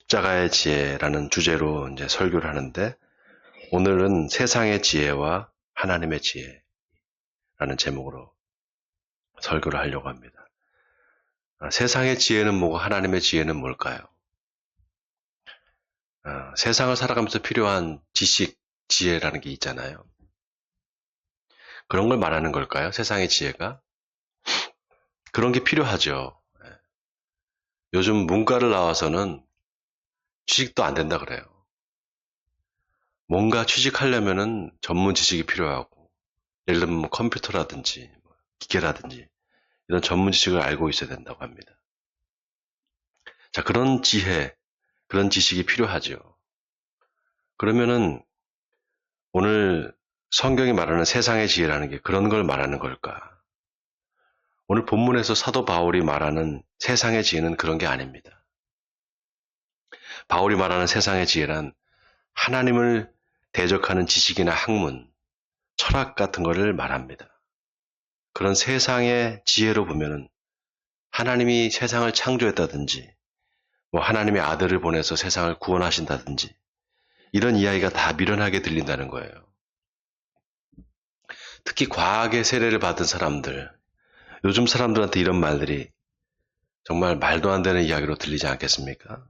십자가의 지혜라는 주제로 이제 설교를 하는데, 오늘은 세상의 지혜와 하나님의 지혜라는 제목으로 설교를 하려고 합니다. 세상의 지혜는 뭐고 하나님의 지혜는 뭘까요? 세상을 살아가면서 필요한 지식, 지혜라는 게 있잖아요. 그런 걸 말하는 걸까요? 세상의 지혜가? 그런 게 필요하죠. 요즘 문과를 나와서는 취직도 안 된다 그래요. 뭔가 취직하려면은 전문 지식이 필요하고, 예를 들면 뭐 컴퓨터라든지 기계라든지 이런 전문 지식을 알고 있어야 된다고 합니다. 자, 그런 지혜, 그런 지식이 필요하죠. 그러면은 오늘 성경이 말하는 세상의 지혜라는 게 그런 걸 말하는 걸까? 오늘 본문에서 사도 바울이 말하는 세상의 지혜는 그런 게 아닙니다. 바울이 말하는 세상의 지혜란 하나님을 대적하는 지식이나 학문, 철학 같은 거를 말합니다. 그런 세상의 지혜로 보면은 하나님이 세상을 창조했다든지, 뭐 하나님의 아들을 보내서 세상을 구원하신다든지, 이런 이야기가 다 미련하게 들린다는 거예요. 특히 과학의 세례를 받은 사람들, 요즘 사람들한테 이런 말들이 정말 말도 안 되는 이야기로 들리지 않겠습니까?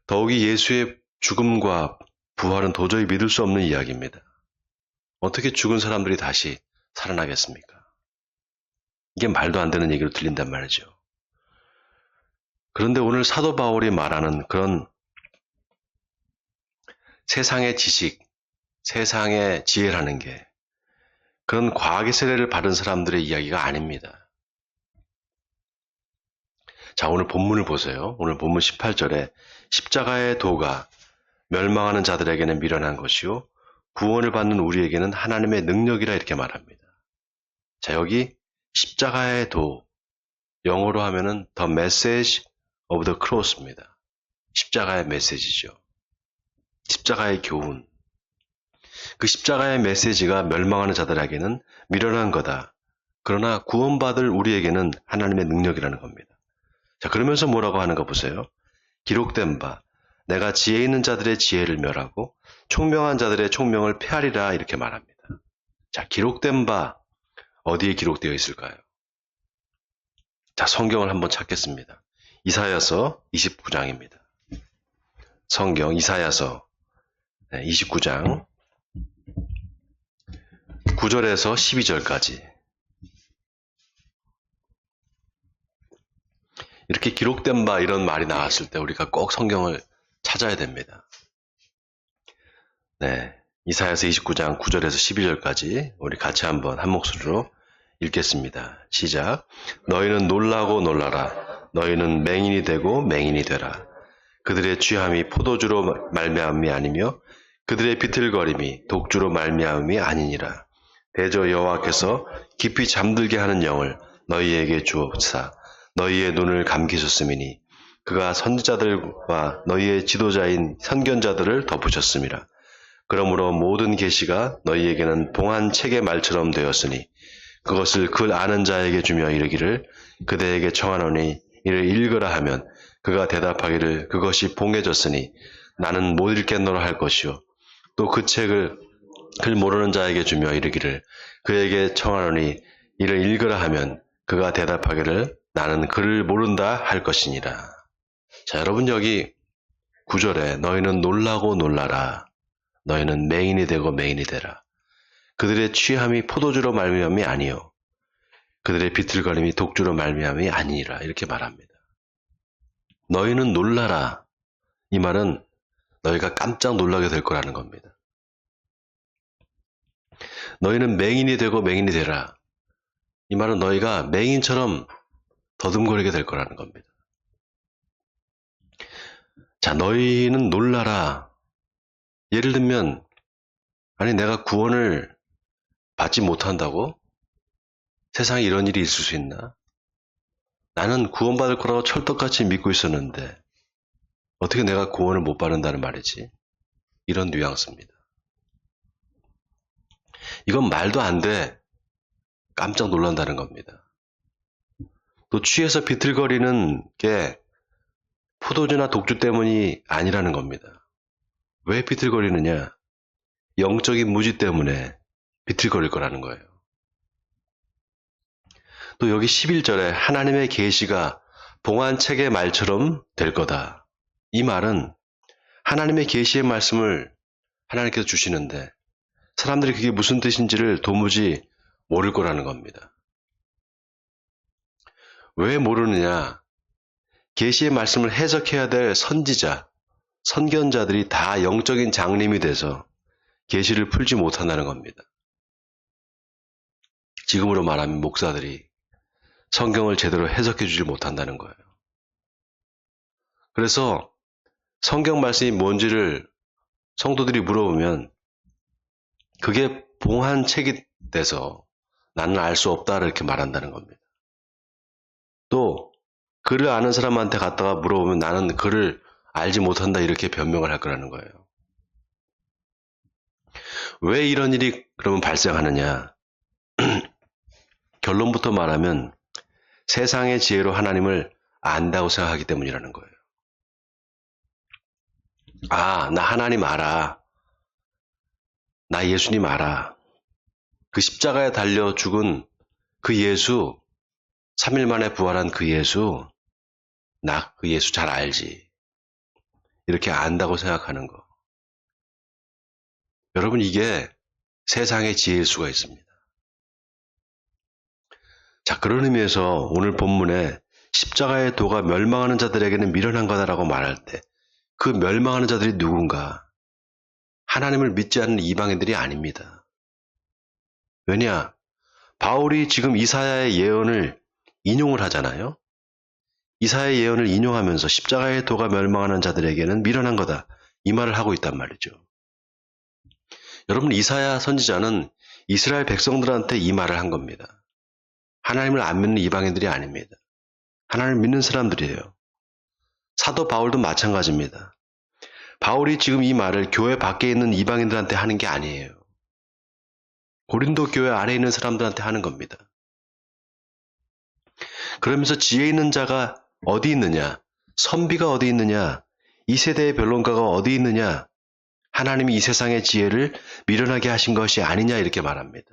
더욱이 예수의 죽음과 부활은 도저히 믿을 수 없는 이야기입니다. 어떻게 죽은 사람들이 다시 살아나겠습니까? 이게 말도 안 되는 얘기로 들린단 말이죠. 그런데 오늘 사도 바울이 말하는 그런 세상의 지식, 세상의 지혜라는 게 그런 과학의 세례를 받은 사람들의 이야기가 아닙니다. 자, 오늘 본문을 보세요. 오늘 본문 18절에 십자가의 도가 멸망하는 자들에게는 미련한 것이요 구원을 받는 우리에게는 하나님의 능력이라 이렇게 말합니다. 자, 여기 십자가의 도, 영어로 하면은 The Message of the Cross입니다. 십자가의 메시지죠. 십자가의 교훈. 그 십자가의 메시지가 멸망하는 자들에게는 미련한 거다. 그러나 구원받을 우리에게는 하나님의 능력이라는 겁니다. 자, 그러면서 뭐라고 하는가 보세요. 기록된 바, 내가 지혜 있는 자들의 지혜를 멸하고 총명한 자들의 총명을 폐하리라 이렇게 말합니다. 자, 기록된 바, 어디에 기록되어 있을까요? 자, 성경을 한번 찾겠습니다. 이사야서 29장입니다. 성경 이사야서 29장 9절에서 12절까지 이렇게 기록된 바 이런 말이 나왔을 때 우리가 꼭 성경을 찾아야 됩니다. 네, 이사야서 29장 9절에서 12절까지 우리 같이 한번 한 목소리로 읽겠습니다. 시작. 너희는 놀라고 놀라라. 너희는 맹인이 되고 맹인이 되라. 그들의 취함이 포도주로 말미암음이 아니며 그들의 비틀거림이 독주로 말미암음이 아니니라. 대저 여호와께서 깊이 잠들게 하는 영을 너희에게 주옵사 너희의 눈을 감기셨음이니 그가 선지자들과 너희의 지도자인 선견자들을 덮으셨음이라. 그러므로 모든 계시가 너희에게는 봉한 책의 말처럼 되었으니 그것을 글 아는 자에게 주며 이르기를 그대에게 청하노니 이를 읽으라 하면 그가 대답하기를 그것이 봉해졌으니 나는 못 읽겠노라 할 것이요 또 그 책을 글 모르는 자에게 주며 이르기를 그에게 청하노니 이를 읽으라 하면 그가 대답하기를 나는 글을 모른다 할 것이니라. 자, 여러분 여기 9절에 너희는 놀라고 놀라라. 너희는 맹인이 되고 맹인이 되라. 그들의 취함이 포도주로 말미암이 아니요 그들의 비틀거림이 독주로 말미암이 아니니라 이렇게 말합니다. 너희는 놀라라. 이 말은 너희가 깜짝 놀라게 될 거라는 겁니다. 너희는 맹인이 되고 맹인이 되라. 이 말은 너희가 맹인처럼 더듬거리게 될 거라는 겁니다. 자, 너희는 놀라라. 예를 들면 아니 내가 구원을 받지 못한다고? 세상에 이런 일이 있을 수 있나? 나는 구원받을 거라고 철떡같이 믿고 있었는데 어떻게 내가 구원을 못 받는다는 말이지? 이런 뉘앙스입니다. 이건 말도 안 돼. 깜짝 놀란다는 겁니다. 또 취해서 비틀거리는 게 포도주나 독주 때문이 아니라는 겁니다. 왜 비틀거리느냐? 영적인 무지 때문에 비틀거릴 거라는 거예요. 또 여기 11절에 하나님의 계시가 봉안책의 말처럼 될 거다. 이 말은 하나님의 계시의 말씀을 하나님께서 주시는데 사람들이 그게 무슨 뜻인지를 도무지 모를 거라는 겁니다. 왜 모르느냐? 계시의 말씀을 해석해야 될 선지자, 선견자들이 다 영적인 장님이 돼서 계시를 풀지 못한다는 겁니다. 지금으로 말하면 목사들이 성경을 제대로 해석해 주지 못한다는 거예요. 그래서 성경 말씀이 뭔지를 성도들이 물어보면 그게 봉한 책이 돼서 나는 알 수 없다 이렇게 말한다는 겁니다. 또 글을 아는 사람한테 갔다가 물어보면 나는 글을 알지 못한다 이렇게 변명을 할 거라는 거예요. 왜 이런 일이 그러면 발생하느냐? 결론부터 말하면 세상의 지혜로 하나님을 안다고 생각하기 때문이라는 거예요. 아, 나 하나님 알아. 나 예수님 알아. 그 십자가에 달려 죽은 그 예수, 3일 만에 부활한 그 예수, 나 그 예수 잘 알지. 이렇게 안다고 생각하는 거. 여러분, 이게 세상의 지혜일 수가 있습니다. 자, 그런 의미에서 오늘 본문에 십자가의 도가 멸망하는 자들에게는 미련한 거다라고 말할 때 그 멸망하는 자들이 누군가? 하나님을 믿지 않는 이방인들이 아닙니다. 왜냐? 바울이 지금 이사야의 예언을 인용을 하잖아요. 이사야의 예언을 인용하면서 십자가의 도가 멸망하는 자들에게는 미련한 거다. 이 말을 하고 있단 말이죠. 여러분, 이사야 선지자는 이스라엘 백성들한테 이 말을 한 겁니다. 하나님을 안 믿는 이방인들이 아닙니다. 하나님을 믿는 사람들이에요. 사도 바울도 마찬가지입니다. 바울이 지금 이 말을 교회 밖에 있는 이방인들한테 하는 게 아니에요. 고린도 교회 안에 있는 사람들한테 하는 겁니다. 그러면서 지혜 있는 자가 어디 있느냐? 선비가 어디 있느냐? 이 세대의 변론가가 어디 있느냐? 하나님이 이 세상의 지혜를 미련하게 하신 것이 아니냐 이렇게 말합니다.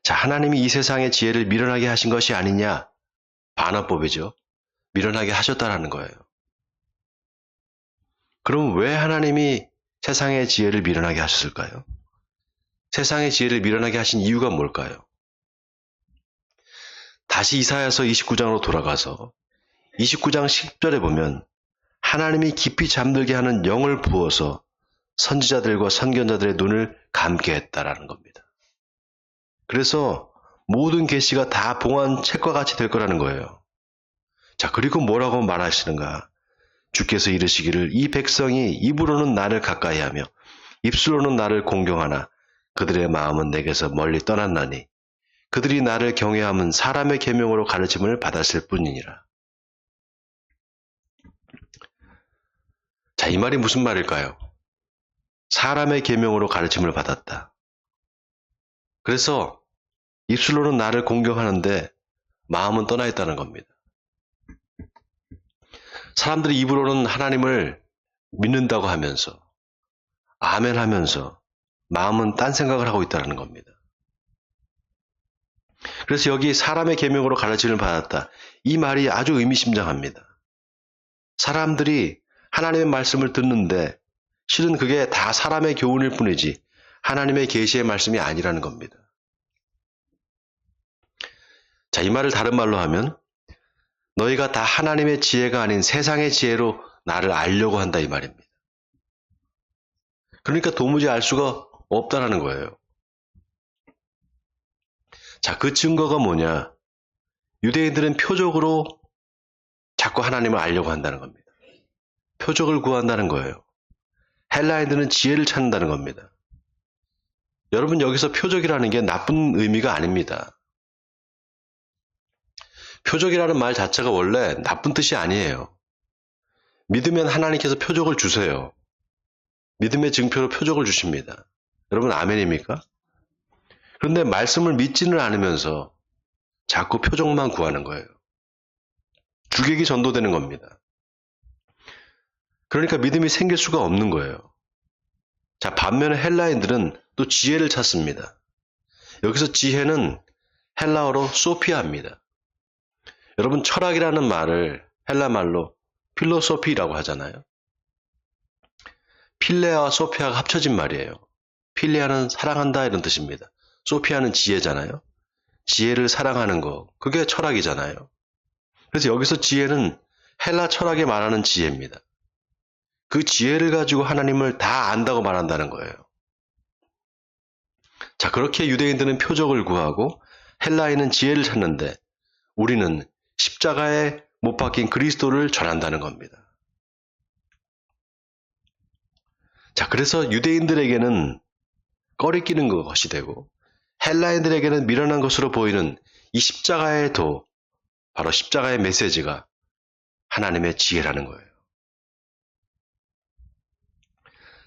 자, 하나님이 이 세상의 지혜를 미련하게 하신 것이 아니냐? 반어법이죠. 미련하게 하셨다라는 거예요. 그럼 왜 하나님이 세상의 지혜를 미련하게 하셨을까요? 세상의 지혜를 미련하게 하신 이유가 뭘까요? 다시 이사야서 29장으로 돌아가서 29장 10절에 보면 하나님이 깊이 잠들게 하는 영을 부어서 선지자들과 선견자들의 눈을 감게 했다라는 겁니다. 그래서 모든 계시가 다 봉한 책과 같이 될 거라는 거예요. 자, 그리고 뭐라고 말하시는가? 주께서 이르시기를 이 백성이 입으로는 나를 가까이하며 입술로는 나를 공경하나 그들의 마음은 내게서 멀리 떠났나니 그들이 나를 경외함은 사람의 계명으로 가르침을 받았을 뿐이니라. 자, 이 말이 무슨 말일까요? 사람의 계명으로 가르침을 받았다. 그래서 입술로는 나를 공경하는데 마음은 떠나 있다는 겁니다. 사람들이 입으로는 하나님을 믿는다고 하면서 아멘 하면서 마음은 딴 생각을 하고 있다는 겁니다. 그래서 여기 사람의 계명으로 가르침을 받았다. 이 말이 아주 의미심장합니다. 사람들이 하나님의 말씀을 듣는데 실은 그게 다 사람의 교훈일 뿐이지 하나님의 계시의 말씀이 아니라는 겁니다. 자, 이 말을 다른 말로 하면 너희가 다 하나님의 지혜가 아닌 세상의 지혜로 나를 알려고 한다 이 말입니다. 그러니까 도무지 알 수가 없다라는 거예요. 자, 그 증거가 뭐냐? 유대인들은 표적으로 자꾸 하나님을 알려고 한다는 겁니다. 표적을 구한다는 거예요. 헬라인들은 지혜를 찾는다는 겁니다. 여러분, 여기서 표적이라는 게 나쁜 의미가 아닙니다. 표적이라는 말 자체가 원래 나쁜 뜻이 아니에요. 믿으면 하나님께서 표적을 주세요. 믿음의 증표로 표적을 주십니다. 여러분, 아멘입니까? 그런데 말씀을 믿지는 않으면서 자꾸 표적만 구하는 거예요. 주객이 전도되는 겁니다. 그러니까 믿음이 생길 수가 없는 거예요. 자, 반면에 헬라인들은 또 지혜를 찾습니다. 여기서 지혜는 헬라어로 소피아입니다. 여러분, 철학이라는 말을 헬라 말로 필로소피라고 하잖아요. 필레아와 소피아가 합쳐진 말이에요. 필레아는 사랑한다 이런 뜻입니다. 소피아는 지혜잖아요. 지혜를 사랑하는 거, 그게 철학이잖아요. 그래서 여기서 지혜는 헬라 철학에 말하는 지혜입니다. 그 지혜를 가지고 하나님을 다 안다고 말한다는 거예요. 자, 그렇게 유대인들은 표적을 구하고 헬라인은 지혜를 찾는데 우리는 십자가에 못 박힌 그리스도를 전한다는 겁니다. 자, 그래서 유대인들에게는 꺼리끼는 것이 되고 헬라인들에게는 미련한 것으로 보이는 이 십자가의 도, 바로 십자가의 메시지가 하나님의 지혜라는 거예요.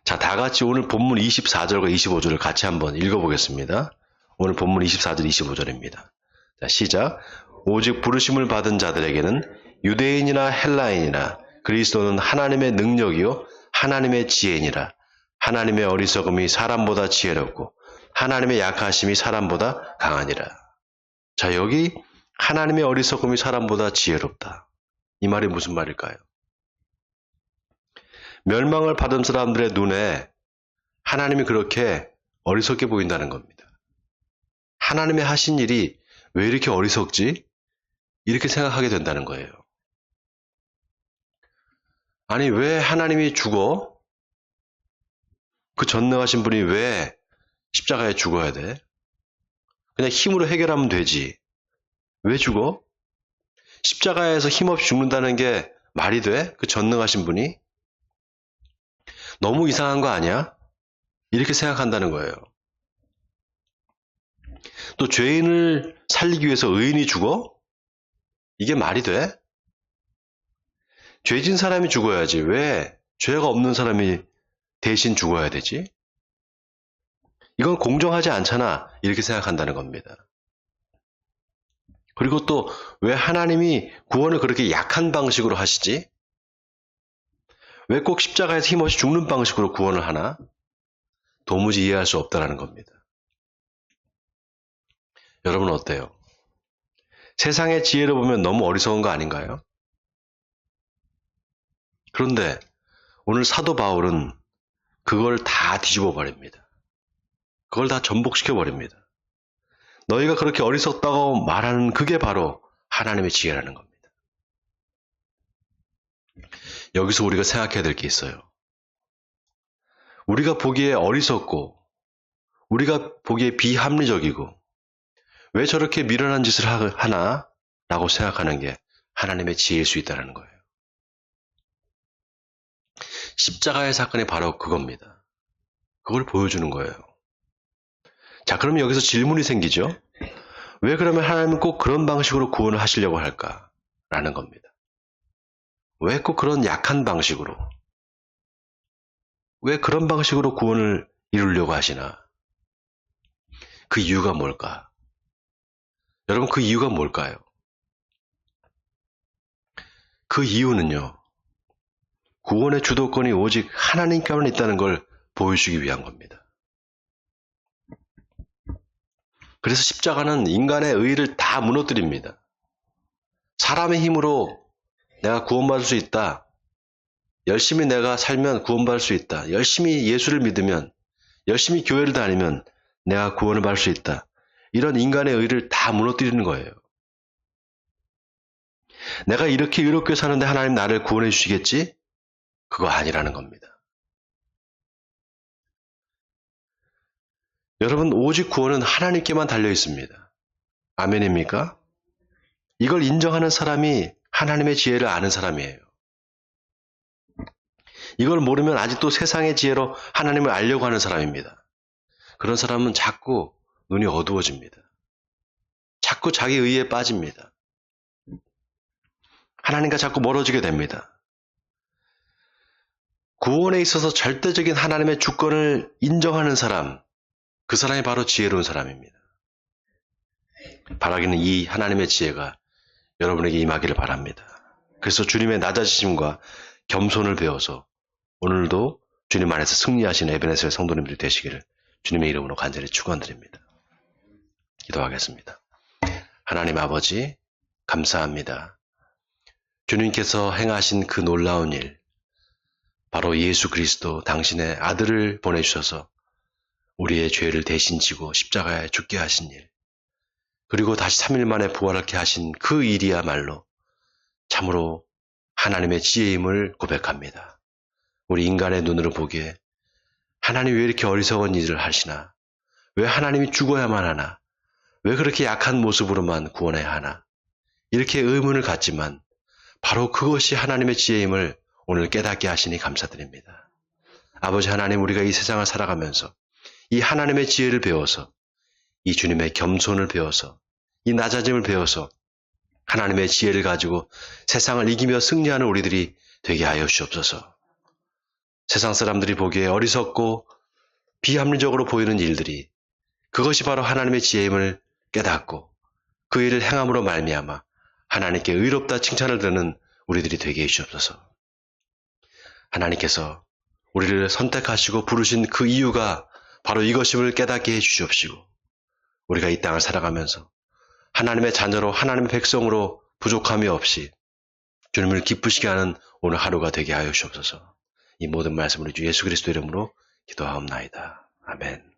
자, 다 같이 오늘 본문 24절과 25절을 같이 한번 읽어보겠습니다. 오늘 본문 24절, 25절입니다. 자, 시작. 오직 부르심을 받은 자들에게는 유대인이나 헬라인이나 그리스도는 하나님의 능력이요 하나님의 지혜니라. 하나님의 어리석음이 사람보다 지혜롭고 하나님의 약하심이 사람보다 강하니라. 자, 여기 하나님의 어리석음이 사람보다 지혜롭다. 이 말이 무슨 말일까요? 멸망을 받은 사람들의 눈에 하나님이 그렇게 어리석게 보인다는 겁니다. 하나님의 하신 일이 왜 이렇게 어리석지? 이렇게 생각하게 된다는 거예요. 아니, 왜 하나님이 죽어? 그 전능하신 분이 왜 십자가에 죽어야 돼? 그냥 힘으로 해결하면 되지. 왜 죽어? 십자가에서 힘없이 죽는다는 게 말이 돼? 그 전능하신 분이? 너무 이상한 거 아니야? 이렇게 생각한다는 거예요. 또 죄인을 살리기 위해서 의인이 죽어? 이게 말이 돼? 죄진 사람이 죽어야지. 왜 죄가 없는 사람이 대신 죽어야 되지? 이건 공정하지 않잖아. 이렇게 생각한다는 겁니다. 그리고 또 왜 하나님이 구원을 그렇게 약한 방식으로 하시지? 왜 꼭 십자가에서 힘없이 죽는 방식으로 구원을 하나? 도무지 이해할 수 없다는 겁니다. 여러분 어때요? 세상의 지혜로 보면 너무 어리석은 거 아닌가요? 그런데 오늘 사도 바울은 그걸 다 뒤집어 버립니다. 그걸 다 전복시켜 버립니다. 너희가 그렇게 어리석다고 말하는 그게 바로 하나님의 지혜라는 겁니다. 여기서 우리가 생각해야 될 게 있어요. 우리가 보기에 어리석고 우리가 보기에 비합리적이고 왜 저렇게 미련한 짓을 하나? 라고 생각하는 게 하나님의 지혜일 수 있다는 거예요. 십자가의 사건이 바로 그겁니다. 그걸 보여주는 거예요. 자, 그러면 여기서 질문이 생기죠. 왜 그러면 하나님은 꼭 그런 방식으로 구원을 하시려고 할까? 라는 겁니다. 왜 꼭 그런 약한 방식으로? 왜 그런 방식으로 구원을 이루려고 하시나? 그 이유가 뭘까? 여러분, 그 이유가 뭘까요? 그 이유는요, 구원의 주도권이 오직 하나님께만 있다는 걸 보여주기 위한 겁니다. 그래서 십자가는 인간의 의의를 다 무너뜨립니다. 사람의 힘으로 내가 구원받을 수 있다. 열심히 내가 살면 구원받을 수 있다. 열심히 예수를 믿으면, 열심히 교회를 다니면 내가 구원을 받을 수 있다. 이런 인간의 의의를 다 무너뜨리는 거예요. 내가 이렇게 의롭게 사는데 하나님 나를 구원해 주시겠지? 그거 아니라는 겁니다. 여러분, 오직 구원은 하나님께만 달려 있습니다. 아멘입니까? 이걸 인정하는 사람이 하나님의 지혜를 아는 사람이에요. 이걸 모르면 아직도 세상의 지혜로 하나님을 알려고 하는 사람입니다. 그런 사람은 자꾸 눈이 어두워집니다. 자꾸 자기 의에 빠집니다. 하나님과 자꾸 멀어지게 됩니다. 구원에 있어서 절대적인 하나님의 주권을 인정하는 사람, 그 사람이 바로 지혜로운 사람입니다. 바라기는 이 하나님의 지혜가 여러분에게 임하기를 바랍니다. 그래서 주님의 낮아지심과 겸손을 배워서 오늘도 주님 안에서 승리하시는 에베네셀 성도님들이 되시기를 주님의 이름으로 간절히 축원드립니다. 기도하겠습니다. 하나님 아버지, 감사합니다. 주님께서 행하신 그 놀라운 일, 바로 예수 그리스도 당신의 아들을 보내주셔서 우리의 죄를 대신 지고 십자가에 죽게 하신 일, 그리고 다시 3일 만에 부활하게 하신 그 일이야말로 참으로 하나님의 지혜임을 고백합니다. 우리 인간의 눈으로 보기에 하나님이 왜 이렇게 어리석은 일을 하시나? 왜 하나님이 죽어야만 하나? 왜 그렇게 약한 모습으로만 구원해야 하나? 이렇게 의문을 갖지만 바로 그것이 하나님의 지혜임을 오늘 깨닫게 하시니 감사드립니다. 아버지 하나님, 우리가 이 세상을 살아가면서 이 하나님의 지혜를 배워서 이 주님의 겸손을 배워서 이 낮아짐을 배워서 하나님의 지혜를 가지고 세상을 이기며 승리하는 우리들이 되게 하여 주옵소서. 세상 사람들이 보기에 어리석고 비합리적으로 보이는 일들이 그것이 바로 하나님의 지혜임을 깨닫고 그 일을 행함으로 말미암아 하나님께 의롭다 칭찬을 듣는 우리들이 되게 해주옵소서. 하나님께서 우리를 선택하시고 부르신 그 이유가 바로 이것임을 깨닫게 해주시옵시고 우리가 이 땅을 살아가면서 하나님의 자녀로 하나님의 백성으로 부족함이 없이 주님을 기쁘시게 하는 오늘 하루가 되게 하여 주옵소서. 이 모든 말씀을 주 예수 그리스도 이름으로 기도하옵나이다. 아멘.